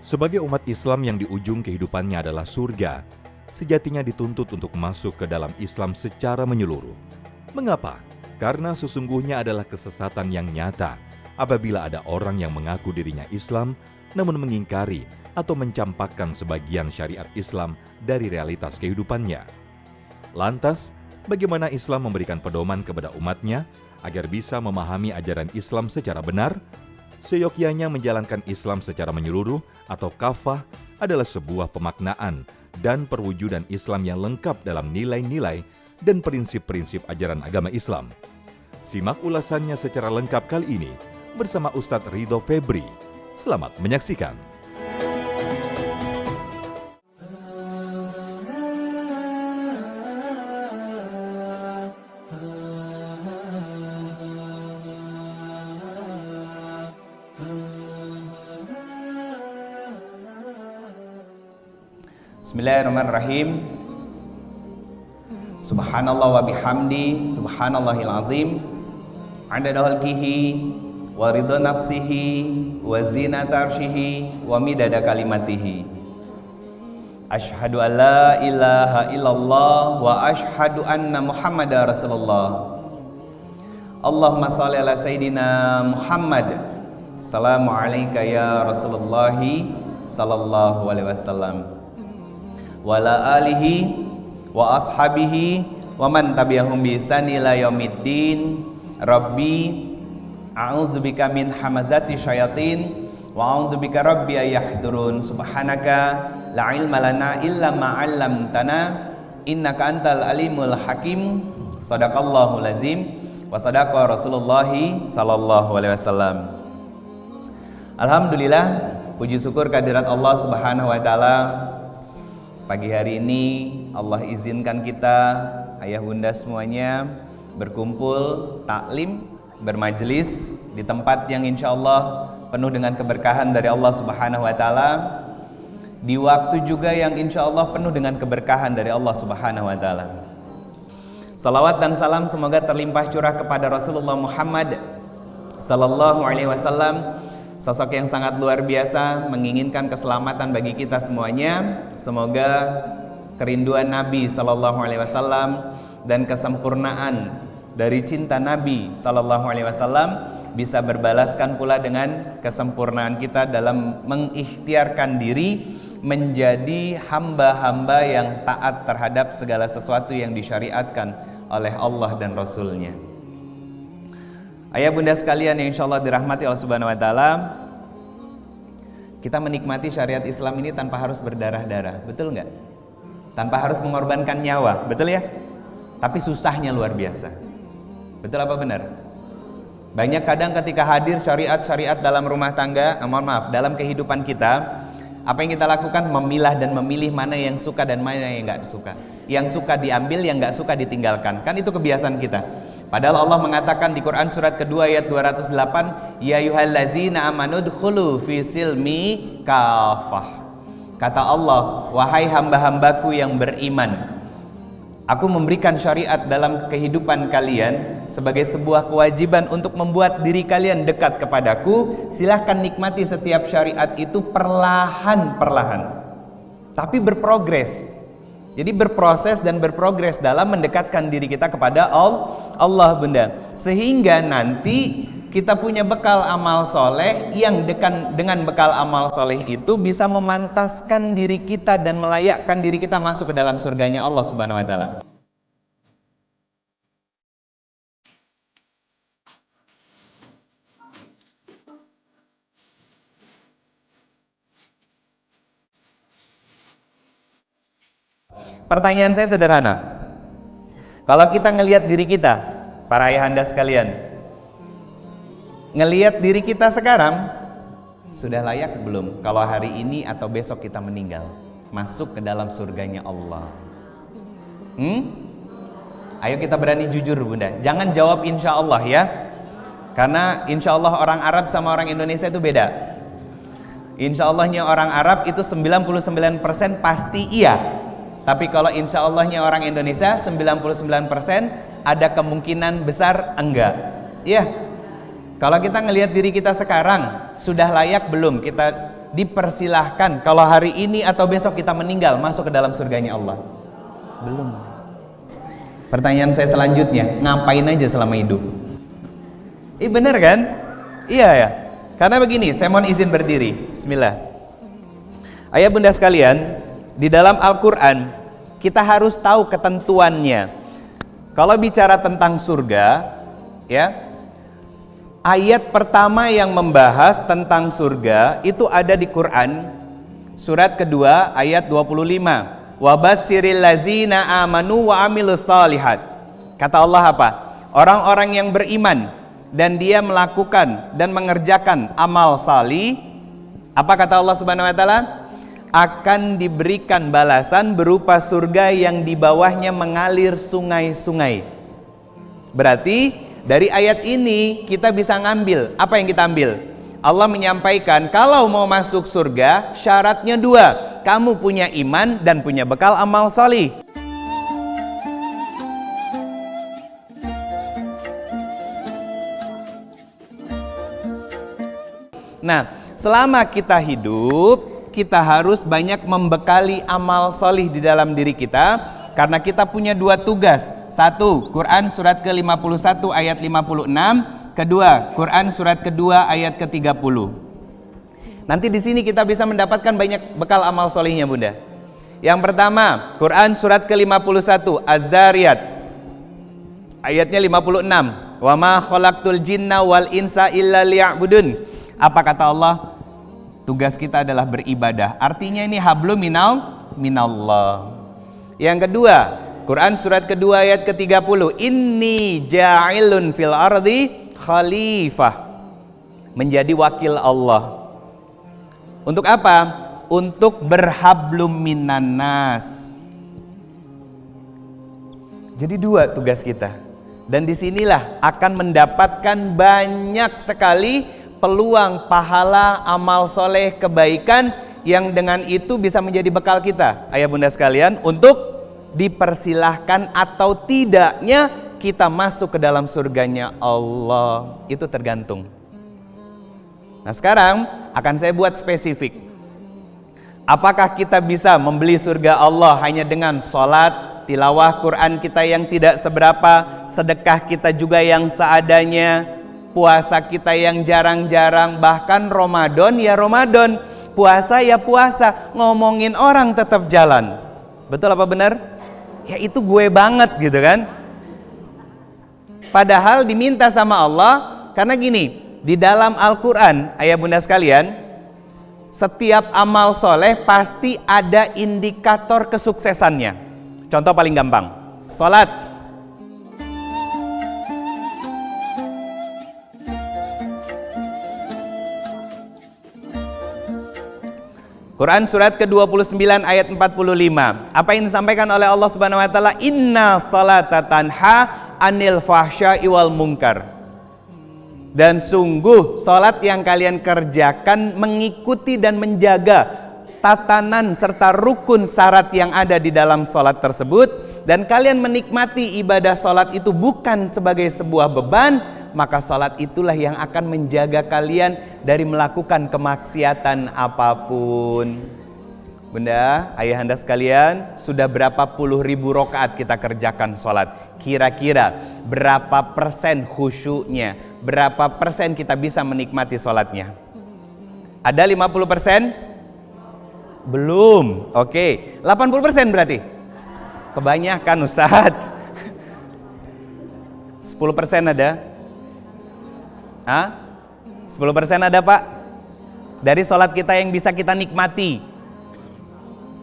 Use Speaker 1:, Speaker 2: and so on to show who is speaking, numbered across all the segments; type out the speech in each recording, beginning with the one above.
Speaker 1: Sebagai umat Islam yang di ujung kehidupannya adalah surga, sejatinya dituntut untuk masuk ke dalam Islam secara menyeluruh. Mengapa? Karena sesungguhnya adalah kesesatan yang nyata apabila ada orang yang mengaku dirinya Islam namun mengingkari atau mencampakkan sebagian syariat Islam dari realitas kehidupannya. Lantas, bagaimana Islam memberikan pedoman kepada umatnya agar bisa memahami ajaran Islam secara benar? Seyogyanya menjalankan Islam secara menyeluruh atau kafah adalah sebuah pemaknaan dan perwujudan Islam yang lengkap dalam nilai-nilai dan prinsip-prinsip ajaran agama Islam. Simak ulasannya secara lengkap kali ini bersama Ustadz Ridho Febri. Selamat menyaksikan.
Speaker 2: Bismillahirrahmanirrahim. Subhanallah wa bihamdi, subhanallahil azim, adada khalqihi wa ridha nafsihi wa zinata arshihi wa midada kalimatihi. Asyhadu an la ilaha illallah wa asyhadu anna Muhammadar Rasulullah. Allahumma shalli ala sayidina Muhammad. Assalamu alayka ya Rasulullah sallallahu alaihi wasallam. Wa ala alihi wa ashabihi wa man tabi'ahum bi ihsan ila yaumiddin. Rabbi a'udzubika min hamazati syayatin wa a'udzubika rabbi ayahdurun. Subhanaka la ilma lana illa ma 'allamtana innaka antal alimul hakim. Shadaqallahul azim wa sadaqa Rasulullah sallallahu alaihi wasallam. Alhamdulillah, puji syukur kehadirat Allah Subhanahu wa taala. Pagi hari ini Allah izinkan kita, ayah bunda semuanya, berkumpul, taklim, bermajelis di tempat yang insya Allah penuh dengan keberkahan dari Allah Subhanahu wa taala, di waktu juga yang insya Allah penuh dengan keberkahan dari Allah Subhanahu wa taala. Salawat dan salam semoga terlimpah curah kepada Rasulullah Muhammad sallallahu alaihi wasallam, sosok yang sangat luar biasa, menginginkan keselamatan bagi kita semuanya. Semoga kerinduan Nabi sallallahu alaihi wasallam dan kesempurnaan dari cinta Nabi sallallahu alaihi wasallam bisa berbalaskan pula dengan kesempurnaan kita dalam mengikhtiarkan diri menjadi hamba-hamba yang taat terhadap segala sesuatu yang disyariatkan oleh Allah dan Rasul-Nya. Ayah bunda sekalian yang insya Allah dirahmati Allah Subhanahu wa taala, kita menikmati syariat Islam ini tanpa harus berdarah-darah, betul nggak? Tanpa harus mengorbankan nyawa, betul ya? Tapi susahnya luar biasa. Betul apa benar? Banyak kadang ketika hadir syariat-syariat dalam rumah tangga, dalam kehidupan kita, apa yang kita lakukan? Memilah dan memilih mana yang suka dan mana yang nggak suka. Yang suka diambil, yang nggak suka ditinggalkan. Kan itu kebiasaan kita. Padahal Allah mengatakan di Quran surat kedua ayat 208, ya ayyuhallazina amanu dkhulu fi silmi kafah. Kata Allah, wahai hamba-hambaku yang beriman, aku memberikan syariat dalam kehidupan kalian sebagai sebuah kewajiban untuk membuat diri kalian dekat kepadaku. Silahkan nikmati setiap syariat itu perlahan-perlahan, tapi berprogres. Jadi berproses dan berprogres dalam mendekatkan diri kita kepada Allah bunda, sehingga nanti kita punya bekal amal soleh yang dengan bekal amal soleh itu bisa memantaskan diri kita dan melayakkan diri kita masuk ke dalam surganya Allah Subhanahu wa taala. Pertanyaan saya sederhana. Kalau kita ngelihat diri kita, para ayahanda sekalian, ngelihat diri kita sekarang, sudah layak belum kalau hari ini atau besok kita meninggal masuk ke dalam surganya Allah? Ayo kita berani jujur bunda. Jangan jawab insya Allah ya, karena insya Allah orang Arab sama orang Indonesia itu beda. Insya Allahnya orang Arab itu 99% pasti iya. Tapi kalau insya Allahnya orang Indonesia 99% ada kemungkinan besar enggak. Iya. Kalau kita ngelihat diri kita sekarang, sudah layak belum kita dipersilahkan kalau hari ini atau besok kita meninggal masuk ke dalam surganya Allah? Belum. Pertanyaan saya selanjutnya, ngapain aja selama hidup? Bener kan? Iya ya. Karena begini, saya mohon izin berdiri. Bismillah. Ayah bunda sekalian, di dalam Al-Quran kita harus tahu ketentuannya. Kalau bicara tentang surga, ya, ayat pertama yang membahas tentang surga itu ada di Quran, surat kedua ayat 25. Wabassiril lazina amanu wa amilus solihat. Kata Allah apa? Orang-orang yang beriman dan dia melakukan dan mengerjakan amal salih, apa kata Allah Subhanahu wa taala? Akan diberikan balasan berupa surga yang di bawahnya mengalir sungai-sungai. Berarti dari ayat ini kita bisa ngambil, apa yang kita ambil? Allah menyampaikan kalau mau masuk surga syaratnya dua, kamu punya iman dan punya bekal amal solih. Nah, selama kita hidup, kita harus banyak membekali amal solih di dalam diri kita, karena kita punya dua tugas. Satu, Quran surat ke-51 ayat 56. Kedua, Quran surat kedua ayat ke-30. Nanti di sini kita bisa mendapatkan banyak bekal amal solihnya bunda. Yang pertama, Quran surat ke-51 Az-Zariyat ayatnya 56. Wa ma khalaqtul jinna wal insa illa liya'budun. Apa kata Allah? Tugas kita adalah beribadah. Artinya ini hablum minallah. Yang kedua, Quran surat kedua ayat ke-30. Inni ja'ilun fil ardi khalifah. Menjadi wakil Allah. Untuk apa? Untuk berhablum minannas. Jadi dua tugas kita. Dan disinilah akan mendapatkan banyak sekali peluang pahala, amal soleh, kebaikan yang dengan itu bisa menjadi bekal kita, ayah bunda sekalian, untuk dipersilahkan atau tidaknya kita masuk ke dalam surganya Allah. Itu tergantung. Nah sekarang akan saya buat spesifik. Apakah kita bisa membeli surga Allah hanya dengan sholat, tilawah Quran kita yang tidak seberapa, sedekah kita juga yang seadanya, puasa kita yang jarang-jarang, bahkan Ramadan ya Ramadan, puasa ya puasa, ngomongin orang tetap jalan. Betul apa benar? Ya itu gue banget gitu kan. Padahal diminta sama Allah, karena gini, di dalam Al-Quran, ayah bunda sekalian, setiap amal soleh pasti ada indikator kesuksesannya. Contoh paling gampang, sholat. Quran surat ke-29 ayat 45. Apa yang disampaikan oleh Allah Subhanahu wa taala? Inna salata tanha anil fahsya'i wal munkar. Dan sungguh salat yang kalian kerjakan mengikuti dan menjaga tatanan serta rukun syarat yang ada di dalam salat tersebut, dan kalian menikmati ibadah salat itu bukan sebagai sebuah beban, maka salat itulah yang akan menjaga kalian dari melakukan kemaksiatan apapun. Bunda, ayahanda sekalian, sudah berapa puluh ribu rakaat kita kerjakan sholat? Kira-kira berapa persen khusyuknya? Berapa persen kita bisa menikmati sholatnya? Ada 50%? Belum. Oke, 80% berarti? Kebanyakan Ustadz. 10% ada? 10% ada Pak? Dari sholat kita yang bisa kita nikmati.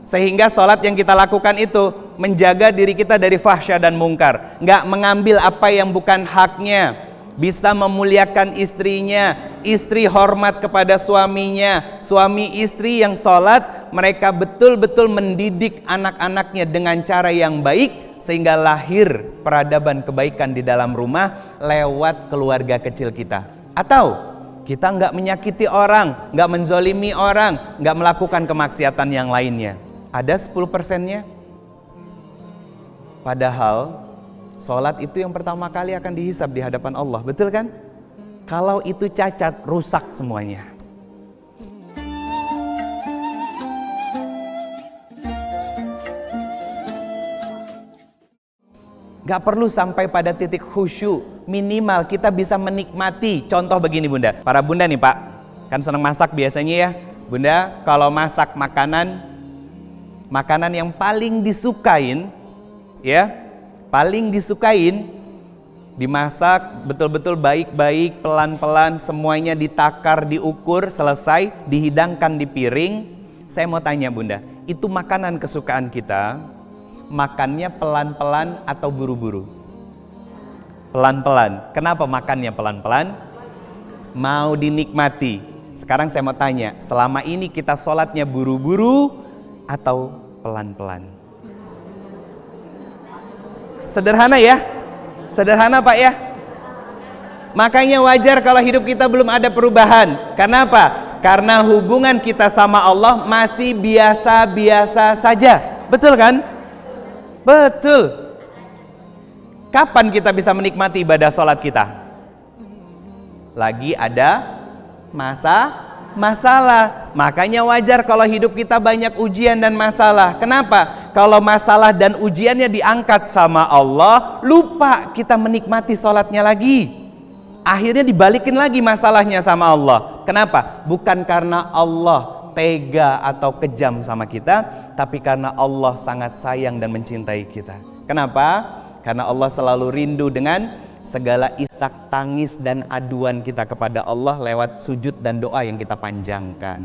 Speaker 2: Sehingga sholat yang kita lakukan itu menjaga diri kita dari fahsya dan mungkar, nggak mengambil apa yang bukan haknya, bisa memuliakan istrinya, istri hormat kepada suaminya, suami istri yang sholat, mereka betul-betul mendidik anak-anaknya dengan cara yang baik, sehingga lahir peradaban kebaikan di dalam rumah lewat keluarga kecil kita. Atau kita nggak menyakiti orang, nggak menzolimi orang, nggak melakukan kemaksiatan yang lainnya. Ada 10%-nya. Padahal sholat itu yang pertama kali akan dihisab di hadapan Allah, betul kan? Kalau itu cacat, rusak semuanya. Gak perlu sampai pada titik khusyuk. Minimal kita bisa menikmati. Contoh begini bunda, para bunda nih pak, kan senang masak biasanya ya. Bunda kalau masak makanan yang paling disukain, ya, paling disukain, dimasak betul-betul baik-baik, pelan-pelan, semuanya ditakar, diukur, selesai, dihidangkan di piring. Saya mau tanya bunda, itu makanan kesukaan kita, makannya pelan-pelan atau buru-buru? Pelan-pelan. Kenapa makannya pelan-pelan? Mau dinikmati. Sekarang saya mau tanya, selama ini kita sholatnya buru-buru atau pelan-pelan? Sederhana ya? Sederhana pak ya? Makanya wajar kalau hidup kita belum ada perubahan. Kenapa? Karena hubungan kita sama Allah masih biasa-biasa saja. Betul kan? Betul. Kapan kita bisa menikmati ibadah sholat kita? Lagi ada masalah. Makanya wajar kalau hidup kita banyak ujian dan masalah. Kenapa? Kalau masalah dan ujiannya diangkat sama Allah, lupa kita menikmati sholatnya lagi. Akhirnya dibalikin lagi masalahnya sama Allah. Kenapa? Bukan karena Allah tega atau kejam sama kita, tapi karena Allah sangat sayang dan mencintai kita. Kenapa? Karena Allah selalu rindu dengan segala isak tangis dan aduan kita kepada Allah lewat sujud dan doa yang kita panjangkan.